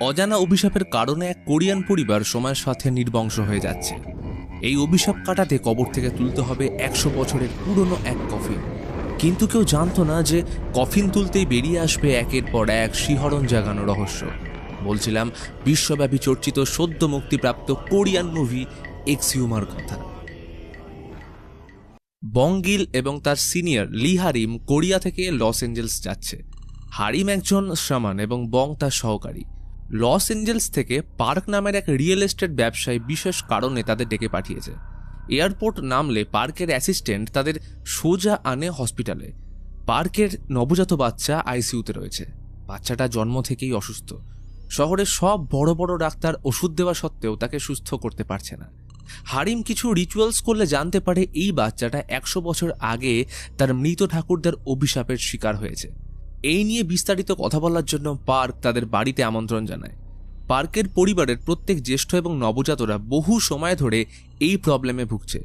অজানা অভিশাপের কারণে এক কোরিয়ান পরিবার সময়ের সাথে নির্বংশ হয়ে যাচ্ছে। এই অভিশাপ কাটাতে কবর থেকে তুলতে হবে 100 বছরের পুরনো এক কফিন। কিন্তু কেউ জানতো না যে কফিন তুলতেই বেরিয়ে আসবে একের পর এক শিহরণ জাগানো রহস্য। বলছিলাম বিশ্বব্যাপী চর্চিত সদ্য মুক্তিপ্রাপ্ত কোরিয়ান মুভি এক্সহিউমার কথা। বং গিল এবং তার সিনিয়র লি হারিম কোরিয়া থেকে লস এঞ্জেলস যাচ্ছে। হারিম একজন শামান এবং বং তার সহকারী। লস এঞ্জেলস থেকে পার্ক নামের এক রিয়েল এস্টেট ব্যবসায়ী বিশেষ কারণে তাদের ডেকে পাঠিয়েছে। এয়ারপোর্ট নামলে পার্কের অ্যাসিস্ট্যান্ট তাদের সোজা আনে হসপিটালে। পার্কের নবজাত বাচ্চা আইসিইউতে রয়েছে। বাচ্চাটা জন্ম থেকেই অসুস্থ। শহরের সব বড় বড় ডাক্তার ওষুধ দেওয়া সত্ত্বেও তাকে সুস্থ করতে পারছে না। হারিম কিছু রিচুয়ালস করলে জানতে পারে এই বাচ্চাটা 100 বছর আগে তার মৃত ঠাকুরদার অভিশাপের শিকার হয়েছে। এই নিয়ে বিস্তারিত কথা বলার জন্য পার্ক তাদের বাড়িতে আমন্ত্রণ জানায়। পার্কের পরিবারের প্রত্যেক জ্যেষ্ঠ এবং নবজাতরা বহু সময় ধরে এই প্রবলেমে ভুগছে।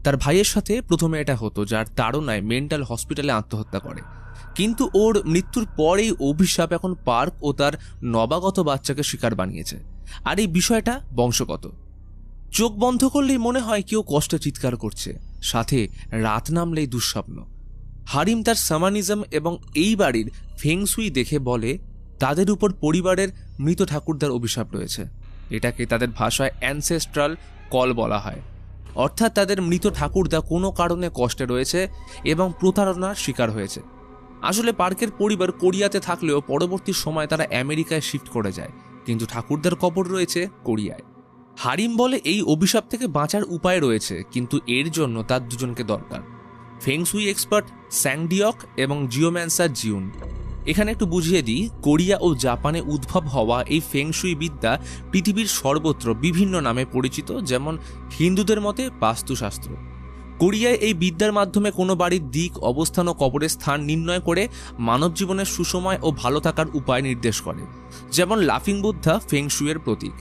তার ভাইয়ের সাথে প্রথমে এটা হতো, যার তাড়নায় মেন্টাল হসপিটালে আত্মহত্যা করে। কিন্তু ওর মৃত্যুর পর এই অভিশাপ এখন পার্ক ও তার নবাগত বাচ্চাকে শিকার বানিয়েছে। আর এই বিষয়টা বংশগত। চোখ বন্ধ করলেই মনে হয় কেউ কষ্টে চিৎকার করছে, সাথে রাত নামলেই দুঃস্বপ্ন। হারিম তার সামানিজম এবং এই বাড়ির ফেংসুই দেখে বলে তাদের উপর পরিবারের মৃত ঠাকুরদার অভিশাপ রয়েছে। এটাকে তাদের ভাষায় অ্যানসেস্ট্রাল কল বলা হয়। অর্থাৎ তাদের মৃত ঠাকুরদা কোনো কারণে কষ্টে রয়েছে এবং প্রতারণার শিকার হয়েছে। আসলে পার্কের পরিবার কোরিয়াতে থাকলেও পরবর্তী সময় তারা আমেরিকায় শিফট করে যায়, কিন্তু ঠাকুরদার কবর রয়েছে কোরিয়ায়। হারিম বলে এই অভিশাপ থেকে বাঁচার উপায় রয়েছে, কিন্তু এর জন্য তার দুজনকে দরকার, ফেংসুই এক্সপার্ট স্যাংডিয়ক এবং জিওম্যান্সার জিউন। এখানে একটু বুঝিয়ে দিই, কোরিয়া ও জাপানে উদ্ভব হওয়া এই ফেংশুই বিদ্যা পৃথিবীর সর্বত্র বিভিন্ন নামে পরিচিত। যেমন হিন্দুদের মতে বাস্তুশাস্ত্র। কোরিয়ায় এই বিদ্যার মাধ্যমে কোনো বাড়ির দিক, অবস্থান ও কবরের স্থান নির্ণয় করে মানব জীবনের সুসময় ও ভালো থাকার উপায় নির্দেশ করে। যেমন লাফিং বুদ্ধা ফেংশুইয়ের প্রতীক।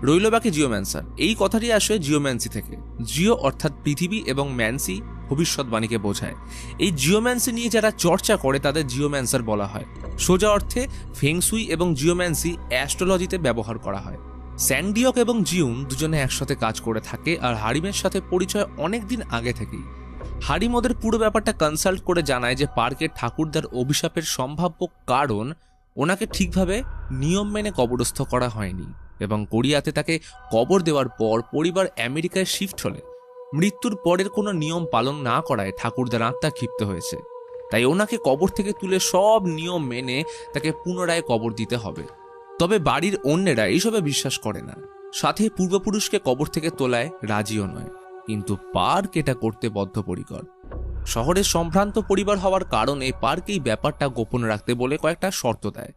রইল বাকি জিওম্যান্সার। এই কথাটি আসে জিওম্যান্সি থেকে। জিও অর্থাৎ পৃথিবী এবং ম্যান্সি ভবিষ্যৎবাণীকে বোঝায়। এই জিওম্যান্সি নিয়ে যারা চর্চা করে তাদের জিওম্যান্সার বলা হয়। সোজা অর্থে ফেংসুই এবং জিওম্যান্সি অ্যাস্ট্রোলজিতে ব্যবহার করা হয়। স্যাংডিয়ক এবং জিউন দুজনে একসাথে কাজ করে থাকে, আর হারিমের সাথে পরিচয় অনেক দিন আগে থেকেই। হারিম ওদের পুরো ব্যাপারটা কনসাল্ট করে জানায় যে পার্কের ঠাকুরদার অভিশাপের সম্ভাব্য কারণ ওনাকে ঠিকভাবে নিয়ম মেনে কবরস্থ করা হয়নি, এবং কোরিয়াতে তাকে কবর দেওয়ার পর পরিবার আমেরিকায় শিফট হলে মৃত্যুর পরের কোনো নিয়ম পালন না করায় ঠাকুরদার আত্মা ক্ষিপ্ত হয়েছে। তাই ওনাকে কবর থেকে তুলে সব নিয়ম মেনে তাকে পুনরায় কবর দিতে হবে। তবে বাড়ির অন্যেরা এইসবে বিশ্বাস করে না, সাথে পূর্বপুরুষকে কবর থেকে তোলায় রাজিও নয়। কিন্তু পার্ক এটা করতে বদ্ধপরিকর। শহরের সম্ভ্রান্ত পরিবার হওয়ার কারণে পার্ক এই ব্যাপারটা গোপন রাখতে বলে কয়েকটা শর্ত দেয়।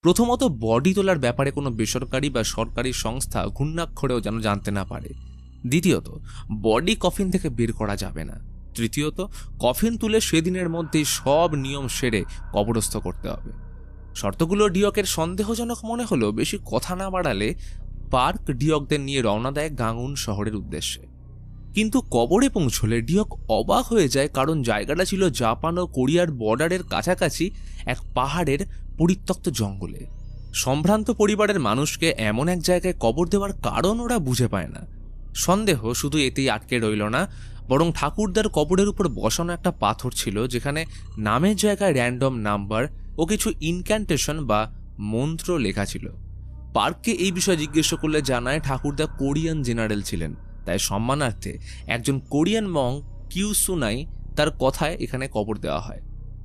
প্রথমত, বডি তোলার ব্যাপারে কোনো বেসরকারি বা সরকারি সংস্থা ঘূর্ণাক্ষরেও যেন জানতে না পারে। দ্বিতীয়ত, বডি কফিন থেকে বের করা যাবে না। তৃতীয়ত, কফিন তুলে সেদিনের মধ্যেই সব নিয়ম সেরে কবরস্থ করতে হবে। শর্তগুলো ডিয়কের সন্দেহজনক মনে হলেও বেশি কথা না বাড়ালে পার্ক ডিয়কদের নিয়ে রওনা দেয় গাঙ্গুন শহরের উদ্দেশ্যে। কিন্তু কবরে পৌঁছলে ডিয়ক অবাক হয়ে যায়, কারণ জায়গাটা ছিল জাপান ও কোরিয়ার বর্ডারের কাছাকাছি এক পাহাড়ের পরিত্যক্ত জঙ্গলে। সম্ভ্রান্ত পরিবারের মানুষকে এমন এক জায়গায় কবর দেওয়ার কারণ ওরা বুঝে পায় না। সন্দেহ শুধু এতেই আটকে রইল না, বরং ঠাকুরদার কবরের উপর বসানো একটা পাথর ছিল, যেখানে নামের জায়গায় র্যান্ডম নাম্বার ও কিছু ইনক্যান্টেশন বা মন্ত্র লেখা ছিল। পার্ককে এই বিষয়ে জিজ্ঞেস করলে জানায় ঠাকুরদা কোরিয়ান জেনারেল ছিলেন, তাই সম্মানার্থে একজন কোরিয়ান মং কিউসুনাই তার কথায় এখানে কবর দেওয়া হয়।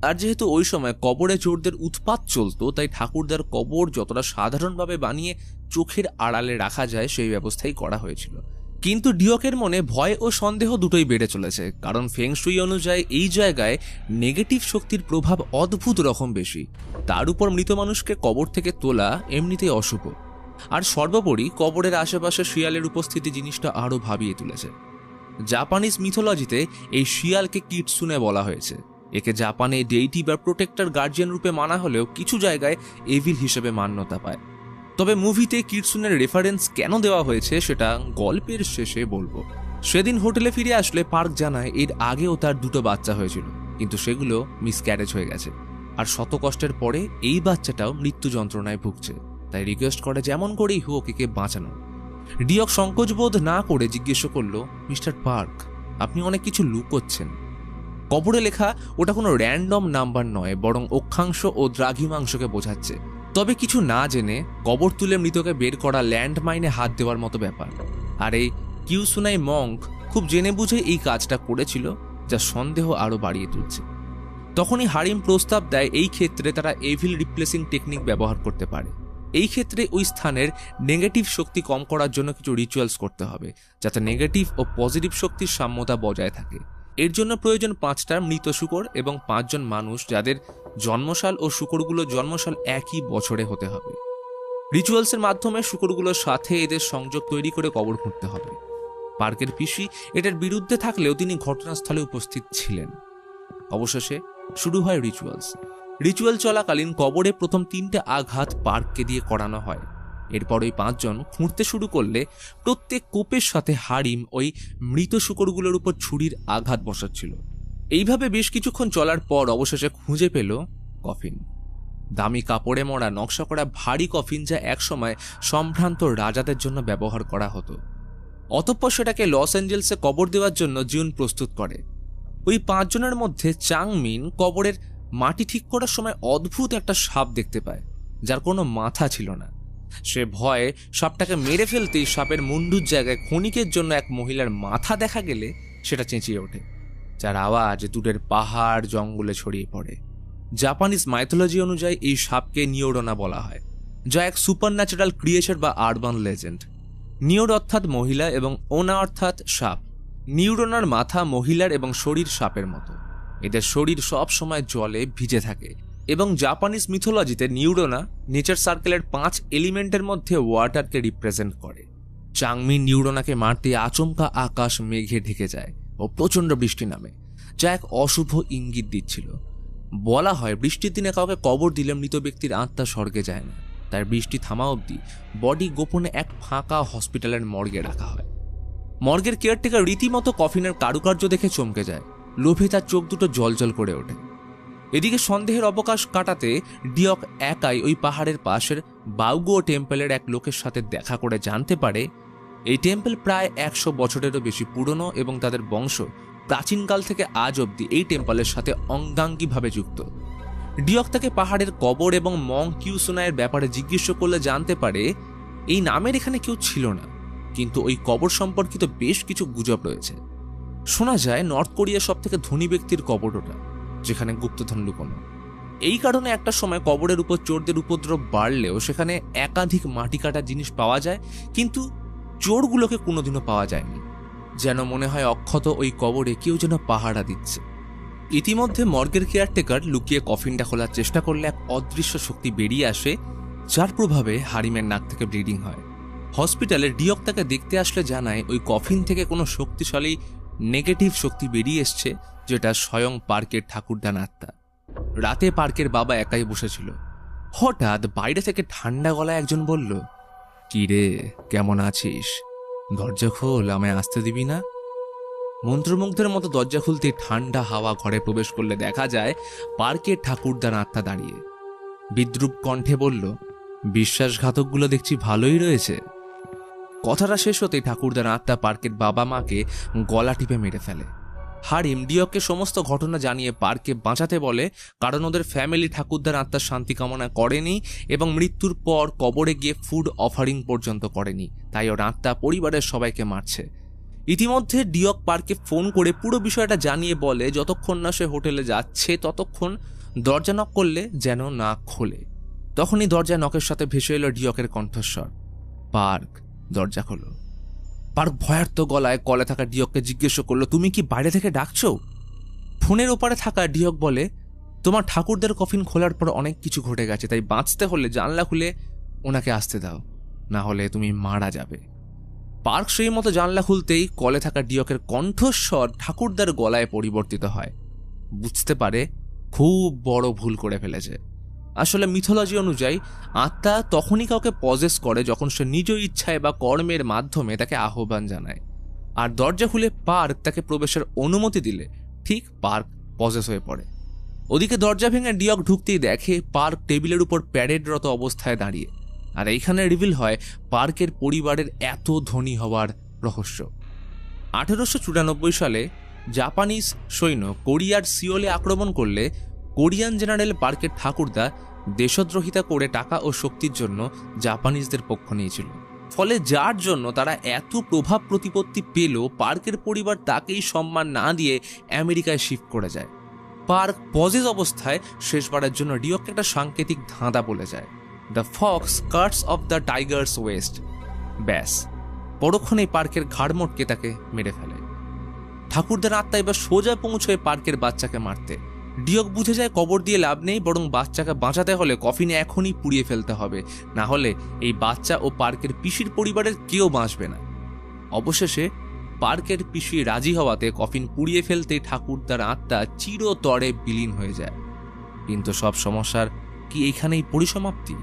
আর যেহেতু ওই সময় কবরে চোরদের উৎপাত চলতো, তাই ঠাকুরদার কবর যতটা সাধারণভাবে বানিয়ে চোখের আড়ালে রাখা যায় সেই ব্যবস্থাই করা হয়েছিল। কিন্তু ডিয়কের মনে ভয় ও সন্দেহ দুটোই বেড়ে চলেছে, কারণ ফেংশুই অনুযায়ী এই জায়গায় নেগেটিভ শক্তির প্রভাব অদ্ভুত রকম বেশি। তার উপর মৃত মানুষকে কবর থেকে তোলা এমনিতেই অশুভ। আর সর্বোপরি কবরের আশেপাশে শিয়ালের উপস্থিতি জিনিসটা আরও ভাবিয়ে তুলেছে। জাপানিজ মিথোলজিতে এই শিয়ালকে কিটসুনে বলা হয়েছে। একে জাপানে ডেইটি বা প্রোটেক্টর গার্জিয়ান রূপে মানা হলেও কিছু জায়গায় এভিল হিসেবে মান্যতা পায়। তবে মুভিতে কিটসুনের রেফারেন্স কেন দেওয়া হয়েছে সেটা গল্পের শেষে বলবো। সেদিন হোটেলে ফিরে আসলে পার্ক জানায় এর আগেও তার দুটো বাচ্চা হয়েছিল, কিন্তু সেগুলো মিসক্যারেজ হয়ে গেছে। আর শত কষ্টের পরে এই বাচ্চাটাও মৃত্যু যন্ত্রণায় ভুগছে। তাই রিকোয়েস্ট করে যেমন করেই হোক একে বাঁচানো। ডিয়ক সংকোচবোধ না করে জিজ্ঞেস করল, মিস্টার পার্ক, আপনি অনেক কিছু লুকোচ্ছেন। কবরে লেখা ওটা কোনো র্যান্ডম নাম্বার নয়, বরং অক্ষাংশ ও দ্রাঘিমাংশকে বোঝাচ্ছে। তবে কিছু না জেনে কবর তুলে মৃতকে বের করা ল্যান্ডমাইনে হাত দেওয়ার মতো ব্যাপার। আর এই কিউসুনাই মঙ্ক খুব জেনে বুঝে এই কাজটা করেছিল, যা সন্দেহ আরো বাড়িয়ে তুলছে। তখনই হারিম প্রস্তাব দেয় এই ক্ষেত্রে তারা এভিল রিপ্লেসিং টেকনিক ব্যবহার করতে পারে। এই ক্ষেত্রে ওই স্থানের নেগেটিভ শক্তি কম করার জন্য কিছু রিচুয়ালস করতে হবে, যাতে নেগেটিভ ও পজিটিভ শক্তির সাম্যতা বজায় থাকে। এর জন্য প্রয়োজন 5টা মৃত শূকর এবং 5 জন মানুষ যাদের জন্মসাল ও শূকরগুলো জন্মসাল একই বছরে হতে হবে। রিচুয়ালসের মাধ্যমে শূকরগুলোর সাথে এদের সংযোগ তৈরি করে কবর খুঁড়তে হবে। পার্কের পিসি এটার বিরুদ্ধে থাকলেও তিনি ঘটনাস্থলে উপস্থিত ছিলেন। অবশেষে শুরু হয় রিচুয়াল চলাকালীন কবরে প্রথম 3টে আঘাত পার্ককে দিয়ে করানো হয়। এরপর ওই 5 জন খুঁড়তে শুরু করলে প্রত্যেক কোপের সাথে হারিম ওই মৃত শূকরগুলোর উপর ছুরির আঘাত বসাচ্ছিল। এইভাবে বেশ কিছুক্ষণ চলার পর অবশেষে খুঁজে পেল কফিন। দামি কাপড়ে মোড়া নকশা করা ভারী কফিন, যা একসময় সম্ভ্রান্ত রাজাদের জন্য ব্যবহার করা হতো। অতঃপর সেটাকে লস অ্যাঞ্জেলসে কবর দেওয়ার জন্য জিউন প্রস্তুত করে। ওই 5 জনের মধ্যে চাংমিন কবরের মাটি ঠিক করার সময় অদ্ভুত একটা সাপ দেখতে পায়, যার কোনো মাথা ছিল না। সে ভয়ে সাপটাকে মেরে ফেলতেই সাপের মুন্ডুর জায়গায় ক্ষণিকের জন্য এক মহিলার মাথা দেখা গেলে সেটা চেঁচিয়ে ওঠে, যার আওয়াজ দূরের পাহাড় জঙ্গলে ছড়িয়ে পড়ে। জাপানিজ মাইথোলজি অনুযায়ী এই সাপকে নিওরোনা বলা হয়, যা এক সুপারন্যাচারাল ক্রিয়েচার বা আরবান লেজেন্ড। নিওর অর্থাৎ মহিলা এবং ওনা অর্থাৎ সাপ। নিউরোনার মাথা মহিলার এবং শরীর সাপের মতো। এদের শরীর সব সময় জলে ভিজে থাকে এবং জাপানিজ মিথোলজিতে নিউরোনা নেচার সার্কেলের 5 এলিমেন্টের মধ্যে ওয়াটারকে রিপ্রেজেন্ট করে। চাংমিন নিউরোনাকে মারতে আচমকা আকাশ মেঘে ঢেকে যায় ও প্রচণ্ড বৃষ্টি নামে, যা এক অশুভ ইঙ্গিত দিচ্ছিল। বলা হয় বৃষ্টির দিনে কাউকে কবর দিলে মৃত ব্যক্তির আত্মা স্বর্গে যায় না, তার বৃষ্টি থামা অবধি বডি গোপনে এক ফাঁকা হসপিটালের মর্গে রাখা হয়। মর্গের কেয়ারটেকার রীতিমতো কফিনের কারুকার্য দেখে চমকে যায়, লোভে তার চোখ দুটো জলজল করে ওঠে। এদিকে সন্দেহের অবকাশ কাটাতে ডিয়ক একাই ওই পাহাড়ের পাশের বাউগো টেম্পলের এক লোকের সাথে দেখা করে জানতে পারে এই টেম্পল প্রায় 100 বছরেরও বেশি পুরনো এবং তাদের বংশ প্রাচীনকাল থেকে আজ অবধি এই টেম্পলের সাথে অঙ্গাঙ্গিভাবে যুক্ত। ডিয়ক তাকে পাহাড়ের কবর এবং মং কিউসুনাইয়ের ব্যাপারে জিজ্ঞেস করলে জানতে পারে এই নামের এখানে কেউ ছিল না, কিন্তু ওই কবর সম্পর্কিত বেশ কিছু গুজব রয়েছে। শোনা যায় নর্থ কোরিয়ার সব থেকে ধনী ব্যক্তির কবর ওটা, যেখানে গুপ্তধন লুকোনো। এই কারণে একটা সময় কবরের উপর চোরদের উপদ্রব বাড়লেও সেখানে একাধিক মাটি কাটা জিনিস পাওয়া যায়, কিন্তু চোরগুলোকে কোনোদিনও পাওয়া যায়নি। যেন মনে হয় অক্ষত ওই কবরে কেউ যেন পাহারা দিচ্ছে। ইতিমধ্যে মর্গের কেয়ারটেকার লুকিয়ে কফিনটা খোলার চেষ্টা করলে এক অদৃশ্য শক্তি বেরিয়ে আসে, যার প্রভাবে হারিমের নাক থেকে ব্লিডিং হয়। হসপিটালে ডিয়ক তাকে দেখতে আসলে জানায় ওই কফিন থেকে কোনো শক্তিশালী নেগেটিভ শক্তি বেরিয়ে এসছে, যেটা স্বয়ং পার্কের ঠাকুরদান আত্মা। রাতে পার্কের বাবা একাই বসেছিল। হঠাৎ বাইরে থেকে ঠান্ডা গলায় একজন বলল, কি রে, কেমন আছিস? দরজা খোল, আমায় আসতে দিবি না? মন্ত্রমুগ্ধের মতো দরজা খুলতে ঠান্ডা হাওয়া ঘরে প্রবেশ করলে দেখা যায় পার্কের ঠাকুরদান আত্মা দাঁড়িয়ে। বিদ্রুপ কণ্ঠে বলল, বিশ্বাসঘাতকগুলো দেখছি ভালোই রয়েছে। কথাটা শেষ হতেই ঠাকুরদান আত্মা পার্কের বাবা মাকে গলা টিপে মেরে ফেলে। হারিম ডিয়ককে সমস্ত ঘটনা জানিয়ে পার্ককে বাঁচাতে বলে, কারণ ওদের ফ্যামিলি ঠাকুরদার আত্মার শান্তি কামনা করেনি এবং মৃত্যুর পর কবরে গিয়ে ফুড অফারিং পর্যন্ত করেনি, তাই ওর আত্মা পরিবারের সবাইকে মারছে। ইতিমধ্যে ডিয়ক পার্কে ফোন করে পুরো বিষয়টা জানিয়ে বলে যতক্ষণ না সে হোটেলে যাচ্ছে ততক্ষণ দরজা নক করলে যেন না খোলে। তখনই দরজা নকের সাথে ভেসে এলো ডিয়কের কণ্ঠস্বর, পার্ক, দরজা খোলো। পার্ক ভয়ার্ত গলায় কলে থাকা ডিয়ককে জিজ্ঞেস করলো, তুমি কি বাইরে থেকে ডাকছো? ফোনের ওপারে থাকা ডিয়ক বলে, তোমার ঠাকুরদের কফিন খোলার পর অনেক কিছু ঘটে গেছে, তাই বাঁচতে হলে জানলা খুলে ওনাকে আসতে দাও, না হলে তুমি মারা যাবে। পার্ক সেই মতো জানলা খুলতেই কলে থাকা ডিয়কের কণ্ঠস্বর ঠাকুরদার গলায় পরিবর্তিত হয়। বুঝতে পারে খুব বড় ভুল করে ফেলেছে। আসলে মিথোলজি অনুযায়ী আত্মা তখনই কাউকে পজেস করে যখন সে নিজ ইচ্ছায় বা কর্মের মাধ্যমে তাকে আহ্বান জানায়, আর দরজা খুলে পার্ক তাকে প্রবেশের অনুমতি দিলে ঠিক পার্ক পজেস হয়ে পড়ে। ওদিকে দরজা ভেঙে ডিয়ক ঢুকতেই দেখে পার্ক টেবিলের উপর প্যারেডরত অবস্থায় দাঁড়িয়ে। আর এইখানে রিভিল হয় পার্কের পরিবারের এত ধনী হওয়ার রহস্য। 1894 সালে জাপানিজ সৈন্য কোরিয়ার সিওলে আক্রমণ করলে কোরিয়ান জেনারেল পার্কের ঠাকুরদা দেশদ্রোহিতা করে টাকা ও শক্তির জন্য জাপানিজদের পক্ষ নিয়েছিল। ফলে যার জন্য তারা এত প্রভাব প্রতিপত্তি পেল, পার্কের পরিবার তাকেই সম্মান না দিয়ে আমেরিকায় শিফট করে যায়। পার্ক পজেস অবস্থায় শেষবারের জন্য ডিওককে একটা সাংকেতিক ধাঁধা বলে যায়, the Fox Katz of the Tigers West. ব্যাস, পরক্ষণেই পার্কের ঘাড় মোটকে তাকে মেরে ফেলে। ঠাকুরদার আত্মা এবার সোজা পৌঁছয় পার্কের বাচ্চাকে মারতে। ডিওক বুঝে যায় কবর দিয়ে লাভ নেই, বরং বাচ্চাকে বাঁচাতে হলে কফিনে এখনই পুড়িয়ে ফেলতে হবে, না হলে এই বাচ্চা ও পার্কের পিসির পরিবারের কেউ বাঁচবে না। অবশেষে পার্কের পিসি রাজি হওয়াতে কফিন পুড়িয়ে ফেলতেই ঠাকুরদার আত্মা চিরতরে বিলীন হয়ে যায়। কিন্তু সব সমস্যার কি এইখানেই পরিসমাপ্তি?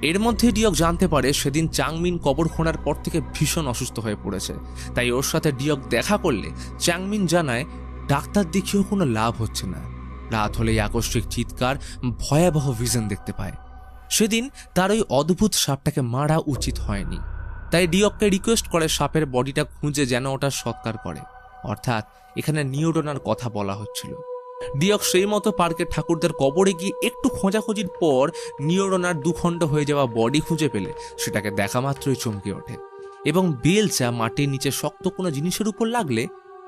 এর মধ্যে ডিওক জানতে পারে সেদিন চাংমিন কবর খোঁড়ার পর থেকে ভীষণ অসুস্থ হয়ে পড়েছে। তাই ওর সাথে ডিওক দেখা করলে চাংমিন জানায় ডাক্তার দেখিয়েও কোনো লাভ হচ্ছে না। রাত হলেই আকস্মিক চিৎকার, ভয়াবহ ভিশন দেখতে পায়। সেদিন তার ওই অদ্ভুত সাপটাকে মারা উচিত হয়নি, তাই ডিওককে রিকোয়েস্ট করে সাপের বডিটা খুঁজে যেন ওটা সৎকার করে। অর্থাৎ এখানে নিউডোনার কথা বলা হচ্ছিল। ডিওক সেই মতো পার্কের ঠাকুরদের কবরে গিয়ে একটু খোঁজাখুঁজির পর নিউরোনার দুখণ্ড হয়ে যাওয়া বডি খুঁজে পেলে সেটাকে দেখা মাত্রই চমকে ওঠে এবং বেলচা মাটির নিচে শক্ত কোনো জিনিসের উপর লাগলে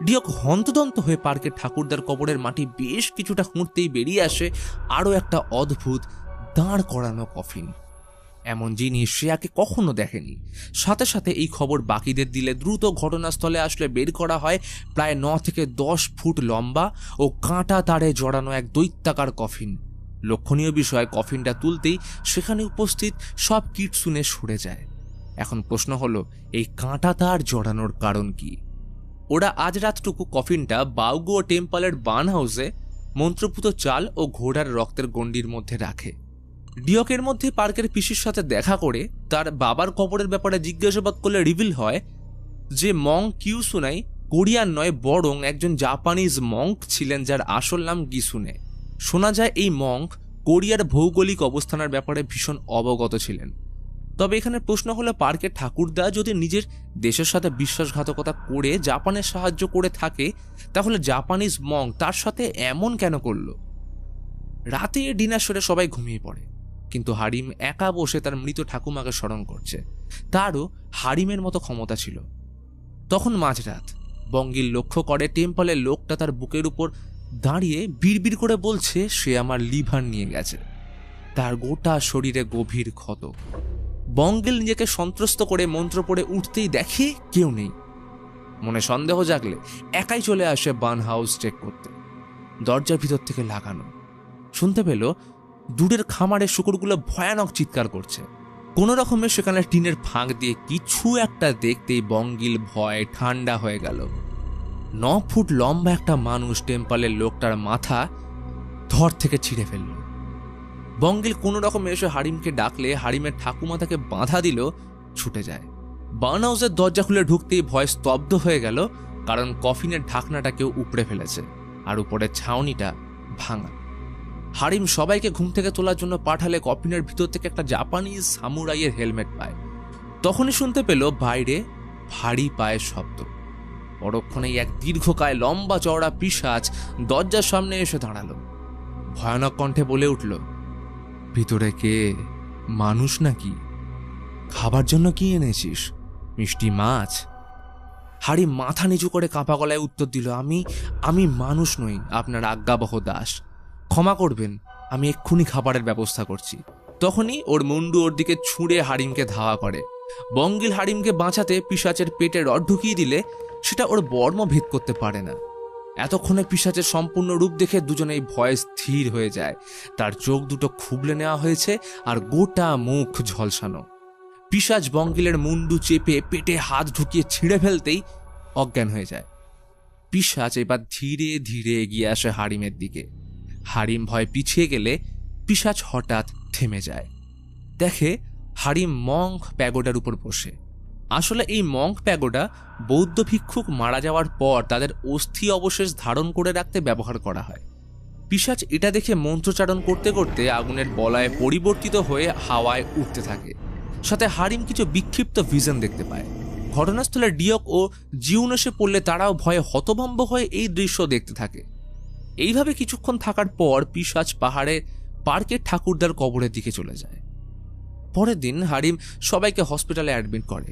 ডিওক হন্তদন্ত হয়ে পার্কের ঠাকুরদার কবরের মাটি বেশ কিছুটা খুঁড়তেই বেরিয়ে আসে আরও একটা অদ্ভুত দাঁড় করানো কফিন। এমন জিনিস সে আগে কখনো দেখেনি। সাথে সাথে এই খবর বাকিদের দিলে দ্রুত ঘটনাস্থলে আসলে বের করা হয় প্রায় 9 থেকে 10 ফুট লম্বা ও কাঁটা তারে জড়ানো এক দৈত্যাকার কফিন। লক্ষণীয় বিষয়, কফিনটা তুলতেই সেখানে উপস্থিত সব কিটসুনে সরে যায়। এখন প্রশ্ন হলো, এই কাঁটা তার জড়ানোর কারণ কি? ওরা আজ রাতটুকু কফিনটা বাউগো টেম্পলের বার্ন হাউসে মন্ত্রপুত চাল ও ঘোড়ার রক্তের গণ্ডির মধ্যে রাখে। ডিওকের মধ্যে পার্কের পিসির সাথে দেখা করে তার বাবার কবরের ব্যাপারে জিজ্ঞাসাবাদ করলে রিভিল হয় যে মং কিউসুনাই কোরিয়ান নয়, বরং একজন জাপানিজ মঙ্ক ছিলেন যার আসল নাম গিসুনে। শোনা যায় এই মঙ্ক কোরিয়ার ভৌগোলিক অবস্থানের ব্যাপারে ভীষণ অবগত ছিলেন। তবে এখানে প্রশ্ন হলো, পার্কের ঠাকুরদা যদি নিজের দেশের সাথে বিশ্বাসঘাতকতা করে জাপানের সাহায্য করে থাকে, তাহলে জাপানিজ মঙ্ক তার সাথে এমন কেন করল? রাতে ডিনার সেরে সবাই ঘুমিয়ে পড়ে, কিন্তু হারিম একা বসে তার মৃত ঠাকুমাকে স্মরণ করছে। তারও হারিমের মতো ক্ষমতা ছিল। তখন মাঝরাত। বঙ্গিল লক্ষ্য করে টেম্পলের লোকটা তার বুকের উপর দাঁড়িয়ে বিড়বিড় করে বলছে সে আমার লিভার নিয়ে গেছে। তার গোটা শরীরে গভীর ক্ষত। বঙ্গিল নিজেকে সন্ত্রস্ত করে মন্ত্র পড়ে উঠতেই দেখে কেউ নেই। মনে সন্দেহ জাগলে একাই চলে আসে বার্ন হাউস চেক করতে। দরজার ভিতর থেকে লাগানো। শুনতে পেল দূরের খামারের শুকুরগুলো ভয়ানক চিৎকার করছে। কোনো রকমে সেখানে টিনের ফাঁক দিয়ে কিছু একটা দেখতেই বঙ্গিল ভয় ঠান্ডা হয়ে গেল। 9 ফুট লম্বা একটা মানুষ টেম্পলের লোকটার মাথা ধর থেকে ছিঁড়ে ফেলল। বঙ্গিল কোনো রকমে এসে হারিমকে ডাকলে হারিমের ঠাকুমা তাকে বাধা দিল, ছুটে যায়। বার্ন হাউসের দরজা খুলে ঢুকতেই ভয় স্তব্ধ হয়ে গেল, কারণ কফিনের ঢাকনাটা কেউ উপড়ে ফেলেছে আর উপরের ছাউনিটা ভাঙা। হারিম সবাইকে ঘুম থেকে তোলার জন্য পাঠালে কফিনের ভিতর থেকে একটা জাপানিজ সামুরাইয়ের হেলমেট পায়। তখনই শুনতে পেল বাইরে ভারী পায়ের শব্দ। পরক্ষণেই এক দীর্ঘকায় লম্বা চওড়া পিশাচ দরজার সামনে এসে দাঁড়ালো। ভয়ানক কণ্ঠে বলে উঠল, ভিতরে কে? মানুষ নাকি? খাবার জন্য কি এনেছিস? মিষ্টি মাছ? হারিম মাথা নিচু করে কাঁপা গলায় উত্তর দিল, আমি মানুষ নই, আপনার আজ্ঞাবহ দাস। ক্ষমা করবেন, আমি এক্ষুনি খাবারের ব্যবস্থা করছি। তখনই ওর মুন্ডু ওর দিকে ছুঁড়ে হারিমকে ধাওয়া করে। বঙ্গিল হারিমকে বাঁচাতে পিশাচের পেটে রড ঢুকিয়ে দিলে সেটা ওর বর্ম ভেদ করতে পারে না। এতক্ষণে পিশাচের সম্পূর্ণ রূপ দেখে দুজনেই ভয়ে স্থির হয়ে যায়। তার চোখ দুটো খুবলে নেওয়া হয়েছে আর গোটা মুখ ঝলসানো। পিশাচ বঙ্গিলের মুন্ডু চেপে পেটে হাত ঢুকিয়ে ছিঁড়ে ফেলতেই অজ্ঞান হয়ে যায়। পিশাচ এবার ধীরে ধীরে এগিয়ে আসে হারিমের দিকে। হারিম ভয় পিছিয়ে গেলে পিশাচ হঠাৎ থেমে যায়। দেখে হারিম মঙ্ক প্যাগোডার উপর বসে। আসলে এই মঙ্ক প্যাগোডা বৌদ্ধ ভিক্ষুক মারা যাওয়ার পর তাদের অস্থি অবশেষ ধারণ করে রাখতে ব্যবহার করা হয়। পিশাচ এটা দেখে মন্ত্রচারণ করতে করতে আগুনের বলয়ে পরিবর্তিত হয়ে হাওয়ায় উঠতে থাকে। সাথে হারিম কিছু বিক্ষিপ্ত ভিশন দেখতে পায়। ঘটনাস্থলে ডিয়ক ও জিউন এসে পড়লে তারাও ভয়ে হতভম্ব হয়ে এই দৃশ্য দেখতে থাকে। এইভাবে কিছুক্ষণ থাকার পর পিশাচ পার্কের ঠাকুরদার কবরের দিকে চলে যায়। পরের দিন হারিম সবাইকে হসপিটালে অ্যাডমিট করে।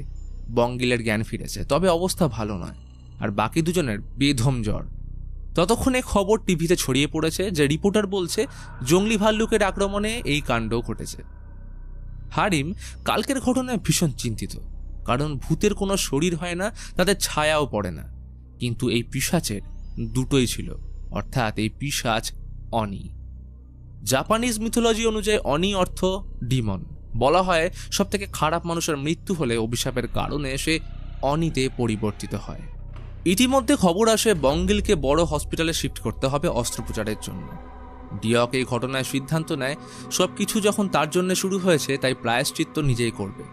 বঙ্গিলের জ্ঞান ফিরেছে, তবে অবস্থা ভালো নয়, আর বাকি দুজনের বেধম জ্বর। ততক্ষণে খবর টিভিতে ছড়িয়ে পড়েছে যে রিপোর্টার বলছে জঙ্গলি ভাল্লুকের আক্রমণে এই কাণ্ড ঘটেছে। হারিম কালকের ঘটনায় ভীষণ চিন্তিত, কারণ ভূতের কোনো শরীর হয় না, তাদের ছায়াও পড়ে না। কিন্তু এই পিশাচের দুটোই ছিল, অর্থাৎ এই পিশাচ অনি। জাপানিজ মিথোলজি অনুযায়ী অনি অর্থ ডিমন। বলা হয় সবথেকে খারাপ মানুষের মৃত্যু হলে অভিশাপের কারণে সে অনিতে পরিবর্তিত হয়। ইতিমধ্যে খবর আসে বঙ্গিলকে বড় হসপিটালে শিফট করতে হবে অস্ত্রোপচারের জন্য। ডিয়ক এই ঘটনায় সিদ্ধান্ত নেয় সবকিছু যখন তার জন্য শুরু হয়েছে, তাই প্রায়শ্চিত্ত নিজেই করবে।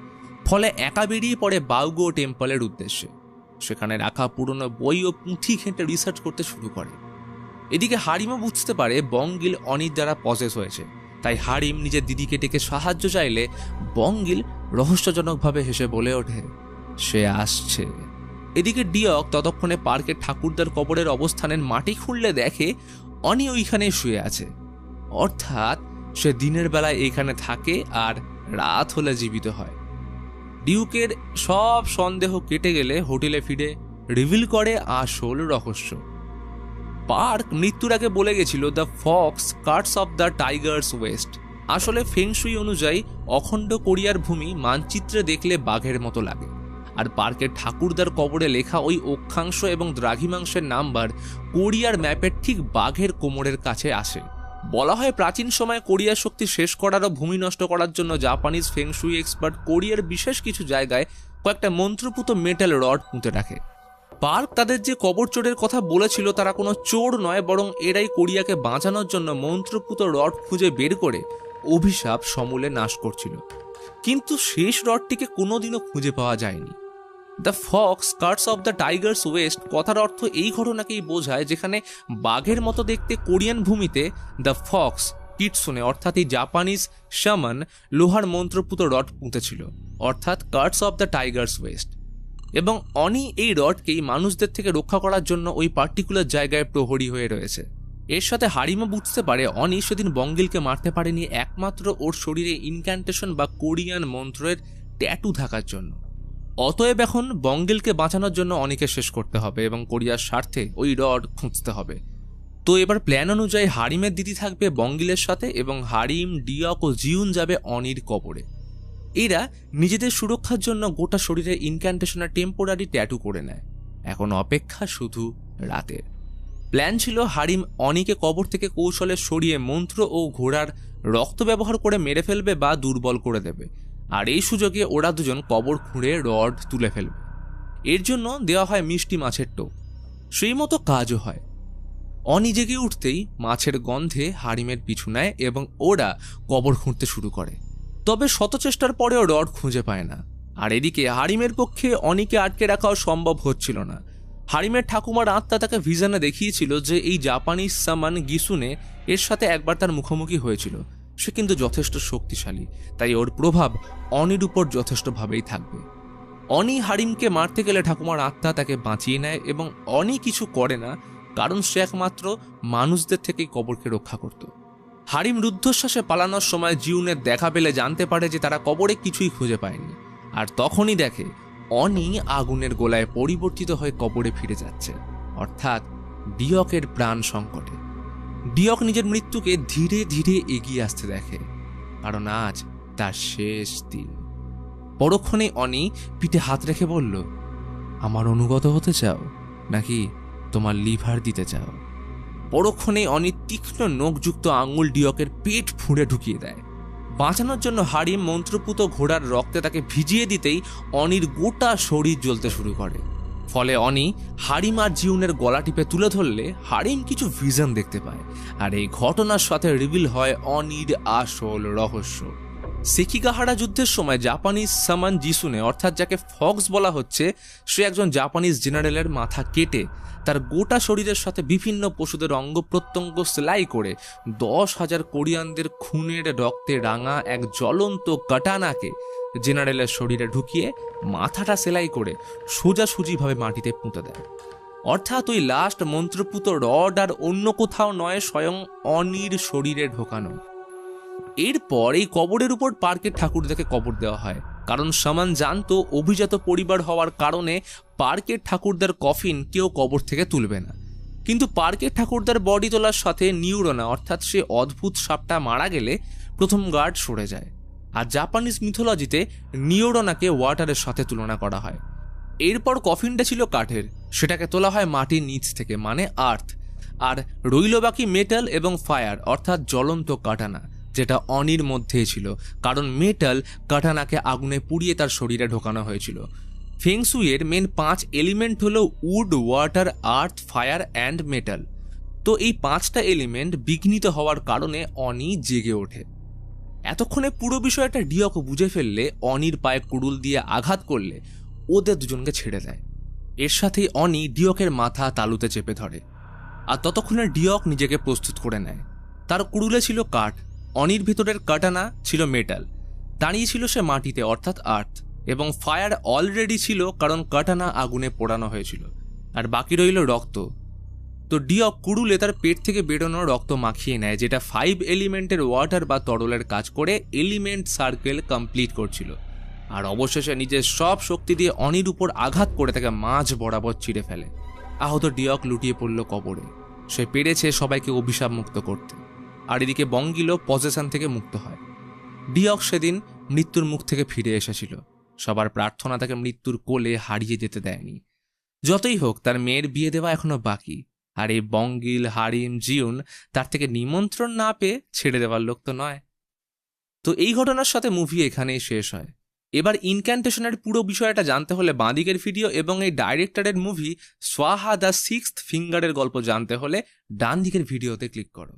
ফলে একা বেরিয়ে পড়ে বাউগো টেম্পলের উদ্দেশ্যে। সেখানে রাখা পুরনো বই ও পুঁথি ঘেঁটে রিসার্চ করতে শুরু করে। এদিকে হারিমও বুঝতে পারে বঙ্গিল অনির দ্বারা পজেস হয়েছে, তাই হারিম নিজের দিদিকে ডেকে সাহায্য চাইলে বঙ্গিল রহস্যজনকভাবে হেসে বলে ওঠে, সে আসছে। এদিকে ডিয়ক ততক্ষণে পার্কের ঠাকুরদার কবরের অবস্থানের মাটি খুঁড়লে দেখে অনি ওইখানে শুয়ে আছে। অর্থাৎ সে দিনের বেলায় এখানে থাকে আর রাত হলে জীবিত হয়। ডিউকের সব সন্দেহ কেটে গেলে হোটেলে ফিরে রিভিল করে আসল রহস্য। পার্ক মৃত্যুর আগে বলে গেছিল the Fox Katz of the Tigers West. আসলে ফেংশুই অনুযায়ী অখণ্ড কোরিয়ার ভূমি মানচিত্রে দেখলে বাঘের মতো লাগে, আর পার্কের ঠাকুরদার কবরে লেখা ওই অক্ষাংশ এবং দ্রাঘিমাংশের নাম্বার কোরিয়ার ম্যাপের ঠিক বাঘের কোমরের কাছে আসে। বলা হয় প্রাচীন সময়ে কোরিয়ার শক্তি শেষ করার ও ভূমি নষ্ট করার জন্য জাপানিজ ফেংশুই এক্সপার্ট কোরিয়ার বিশেষ কিছু জায়গায় কয়েকটা মন্ত্রপুত মেটাল রড পুঁতে রাখে। পার্ক তাদের যে কবর চোরের কথা বলেছিল তারা কোনো চোর নয়, বরং এরাই কোরিয়াকে বাঁচানোর জন্য মন্ত্রপুত রড খুঁজে বের করে অভিশাপ সমূলে নাশ করছিল। কিন্তু শেষ রডটিকে কোনোদিনও খুঁজে পাওয়া যায়নি। The Fox Katz of the Tigers West কথার অর্থ এই ঘটনাকেই বোঝায় যেখানে বাঘের মতো দেখতে কোরিয়ান ভূমিতে দ্য ফক্স কিটসুনে অর্থাৎ এই জাপানিজ শামান লোহার মন্ত্রপুত রড পুঁতেছিল, অর্থাৎ Katz of the Tigers West. এবং অনি এই রডকেই মানুষদের থেকে রক্ষা করার জন্য ওই পার্টিকুলার জায়গায় প্রহরী হয়ে রয়েছে। এর সাথে হারিমও বুঝতে পারে অনি সেদিন বঙ্গিলকে মারতে পারেনি একমাত্র ওর শরীরে ইনক্যান্টেশন বা কোরিয়ান মন্ত্রের ট্যাটু থাকার জন্য। অতএব এখন বঙ্গিলকে বাঁচানোর জন্য অনিকে শেষ করতে হবে এবং কোরিয়ার স্বার্থে ওই রড খুঁজতে হবে। তো এবার প্ল্যান অনুযায়ী হারিমের দিদি থাকবে বঙ্গিলের সাথে এবং হারিম, ডিয়ক ও জিউন যাবে অনির কবরে। এরা নিজেদের সুরক্ষার জন্য গোটা শরীরে ইনক্যান্টেশনের টেম্পোরারি ট্যাটু করে নেয়। এখন অপেক্ষা শুধু রাতের। প্ল্যান ছিল হারিম অনিকে কবর থেকে কৌশলে সরিয়ে মন্ত্র ও ঘোড়ার রক্ত ব্যবহার করে মেরে ফেলবে বা দুর্বল করে দেবে, আর এই সুযোগে ওরা দুজন কবর খুঁড়ে রড তুলে ফেলবে। এর জন্য দেওয়া হয় মিষ্টি মাছের টোপ। সেই মতো কাজও হয়। অনি জেগে উঠতেই মাছের গন্ধে হারিমের পিছু নেয় এবং ওরা কবর খুঁড়তে শুরু করে। তবে শত চেষ্টার পরেও রড খুঁজে পায় না। আর এদিকে হারিমের পক্ষে অনিকে আটকে রাখাও সম্ভব হচ্ছিল না। হারিমের ঠাকুমার আত্মা তাকে ভিশনে দেখিয়েছিল যে এই জাপানিজ সামান গিসুনে এর সাথে একবার তার মুখোমুখি হয়েছিল। সে কিন্তু যথেষ্ট শক্তিশালী, তাই ওর প্রভাব অনির উপর যথেষ্টভাবেই থাকবে। অনি হারিমকে মারতে গেলে ঠাকুমার আত্মা তাকে বাঁচিয়ে নেয় এবং অনি কিছু করে না, কারণ সে একমাত্র মানুষদের থেকেই কবরকে রক্ষা করত। হারিম রুদ্ধশ্বাসে পালানোর সময় জিউনের দেখা পেলে জানতে পারে যে তারা কবরে কিছুই খুঁজে পায়নি, আর তখনই দেখে অনি আগুনের গোলায় পরিবর্তিত হয়ে কবরে ফিরে যাচ্ছে, অর্থাৎ ডিয়কের প্রাণ সংকটে। ডিয়ক নিজের মৃত্যুকে ধীরে ধীরে এগিয়ে আসতে দেখে, কারণ আজ তার শেষ দিন। পরক্ষণে অনি পিঠে হাত রেখে বলল, আমার অনুগত হতে চাও নাকি তোমার লিভার দিতে চাও? পরক্ষণে অনি তীক্ষ্ণ নখযুক্ত আঙুল ডিয়কের পেট ফুঁড়ে ঢুকিয়ে দেয়। বাঁচানোর জন্য হারিম মন্ত্রপুত ঘোড়ার রক্তে তাকে ভিজিয়ে দিতেই অনির গোটা শরীর জ্বলতে শুরু করে। ফলে অনি হারিম আর জিউনের গলা টিপে তুলে ধরলে হারিম কিছু ভিশন দেখতে পায়, আর এই ঘটনার সাথে রিভিল হয় অনির আসল রহস্য। সেকিগাহারা যুদ্ধের সময় জাপানিজ সামান জিসুনে অর্থাৎ যাকে ফক্স বলা হচ্ছে, সে একজন জাপানিজ জেনারেলের মাথা কেটে তার গোটা শরীরের সাথে বিভিন্ন পশুদের অঙ্গ প্রত্যঙ্গ সেলাই করে 10,000 কোরিয়ানদের খুনের রক্তে রাঙা এক জ্বলন্ত কাটানাকে জেনারেলের শরীরে ঢুকিয়ে মাথাটা সেলাই করে সোজাসুজিভাবে মাটিতে পুঁতে দেয়। অর্থাৎ ওই লাস্ট মন্ত্রপুত রড আর অন্য কোথাও নয়, স্বয়ং অনির শরীরে ঢোকানো। এরপর এই কবরের উপর পার্কের ঠাকুরদাকে কবর দেওয়া হয়, কারণ সামান জানতো অভিজাত পরিবার হওয়ার কারণে পার্কের ঠাকুরদার কফিন কেউ কবর থেকে তুলবে না। কিন্তু পার্কের ঠাকুরদার বডি তোলার সাথে নিউরোনা অর্থাৎ সে অদ্ভুত সাপটা মারা গেলে প্রথম গার্ড সরে যায়। আর জাপানিজ মিথোলজিতে নিউরোনাকে ওয়াটারের সাথে তুলনা করা হয়। এরপর কফিনটা ছিল কাঠের, সেটাকে তোলা হয় মাটির নিচ থেকে, মানে আর্থ। আর রইল বাকি মেটাল এবং ফায়ার অর্থাৎ জ্বলন্ত কাটানা, যেটা অনির মধ্যেই ছিল, কারণ মেটাল কাটানাকে আগুনে পুড়িয়ে তার শরীরে ঢোকানো হয়েছিল। ফেংসুইয়ের মেন 5 এলিমেন্ট হলো wood, water, earth, fire and metal. তো এই 5টা এলিমেন্ট বিঘ্নিত হওয়ার কারণে অনি জেগে ওঠে। এতক্ষণে পুরো বিষয়টা ডিয়ক বুঝে ফেললে অনির পায়ে কুড়ুল দিয়ে আঘাত করলে ওদের দুজনকে ছেড়ে দেয়। এর সাথেই অনি ডিয়কের মাথা তালুতে চেপে ধরে, আর ততক্ষণে ডিয়ক নিজেকে প্রস্তুত করে নেয়। তার কুড়ুলে ছিল কাঠ, অনির ভেতরের কাটানা ছিল মেটাল, দাঁড়িয়ে ছিল সে মাটিতে অর্থাৎ আর্থ, এবং ফায়ার অলরেডি ছিল কারণ কাটানা আগুনে পোড়ানো হয়েছিল, আর বাকি রইল রক্ত। তো ডিয়ক কুড়ুলে তার পেট থেকে বেরোনো রক্ত মাখিয়ে নেয়, যেটা 5 এলিমেন্টের ওয়াটার বা তরলের কাজ করে এলিমেন্ট সার্কেল কমপ্লিট করছিল। আর অবশেষে নিজের সব শক্তি দিয়ে অনির উপর আঘাত করে তাকে মাঝ বরাবর চিড়ে ফেলে। আহত ডিয়ক লুটিয়ে পড়ল কবরে। সে পেরেছে সবাইকে অভিশাপ মুক্ত করতে। আর এদিকে বঙ্গিলো পজেশন থেকে মুক্ত হয়। ডিয়ক সেদিন মৃত্যুর মুখ থেকে ফিরে এসেছিল। সবার প্রার্থনা তাকে মৃত্যুর কোলে হারিয়ে যেতে দেয়নি। যতই হোক, তার মেয়ের বিয়ে দেওয়া এখনো বাকি, আর এই বঙ্গিল, হারিম, জিউন তার থেকে নিমন্ত্রণ না পেয়ে ছেড়ে দেওয়ার লোক তো নয়। তো এই ঘটনার সাথে মুভি এখানেই শেষ হয়। এবার ইনক্যান্টেশনের পুরো বিষয়টা জানতে হলে বাঁদিকের ভিডিও এবং এই ডাইরেক্টরের মুভি সোয়াহা দ্য সিক্সথ ফিঙ্গারের গল্প জানতে হলে ডান দিকের ভিডিওতে ক্লিক করো।